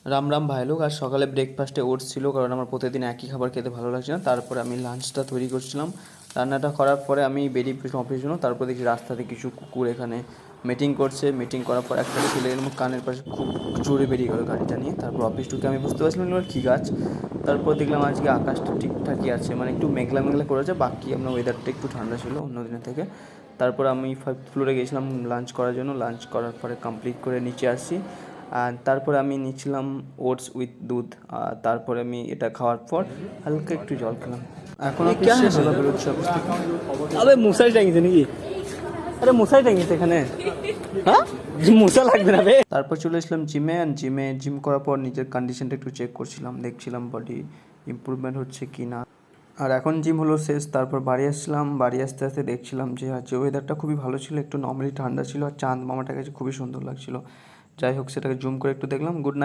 রাম রাম ভাই লোক। আর সকালে ব্রেকফাস্টে ওটস ছিল, কারণ আমার প্রতিদিন একই খাবার খেতে ভালো লাগছে না। তারপরে আমি লাঞ্চটা তৈরি করছিলাম। রান্নাটা করার পরে আমি বেরিয়ে পড়েছিলাম অফিসের জন্য। তারপর দেখি রাস্তাতে কিছু কুকুর এখানে মিটিং করছে। মিটিং করার পর একটা ছেলে এর কানের পাশে খুব জোরে বেরিয়ে গেলো গাড়িটা নিয়ে। তারপর অফিস ঢুকে আমি বুঝতে পারছিলাম এবার কী গাছ। তারপর দেখলাম আজকে আকাশটা ঠিকঠাকই আছে, মানে একটু মেঘলা মেঘলা করেছে, বাকি আপনার ওয়েদারটা একটু ঠান্ডা ছিল অন্য দিনের থেকে। তারপর আমি 5th ফ্লোরে গেছিলাম লাঞ্চ করার জন্য। লাঞ্চ করার পরে কমপ্লিট করে নিচে আসি। আর তারপরে আমি নিচ্ছিলাম ওটস উইথ দুধ। আর তারপরে আমি এটা খাওয়ার পর হালকা একটু জল খেলাম। এখন অফিস শেষ হলো, বেরোচ্ছি অফিস থেকে। আবে মশাই টাঙিয়েছে নাকি? আরে মশাই টাঙিয়েছে এখানে, হ্যাঁ মশা লাগবে না বে। তারপর চলে এসলাম জিমে। আর জিম করার পর নিজের কন্ডিশনটা একটু চেক করছিলাম, দেখছিলাম বডি ইমপ্রুভমেন্ট হচ্ছে কি না। আর এখন জিম হলো শেষ। তারপর বাড়ি আসলাম। বাড়ি আসতে আসতে দেখছিলাম যে আজকে ওয়েদারটা খুবই ভালো ছিল, একটু নর্মালি ঠান্ডা ছিল, আর চাঁদ মামাটার কাছে খুবই সুন্দর লাগছিল। যাই হোক, সেটাকে জুম করে একটু দেখলাম। Good night.